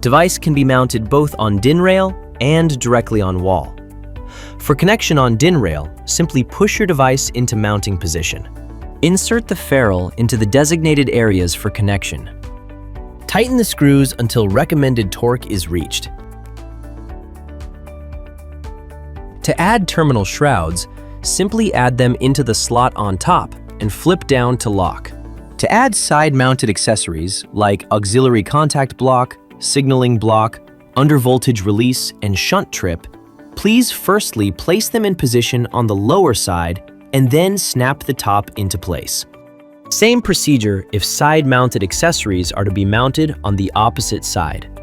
Device can be mounted both on DIN rail and directly on wall. For connection on DIN rail, simply push your device into mounting position. Insert the ferrule into the designated areas for connection. Tighten the screws until recommended torque is reached. To add terminal shrouds, simply add them into the slot on top and flip down to lock. To add side-mounted accessories like auxiliary contact block, signaling block, undervoltage release, and shunt trip, please firstly place them in position on the lower side and then snap the top into place. Same procedure if side-mounted accessories are to be mounted on the opposite side.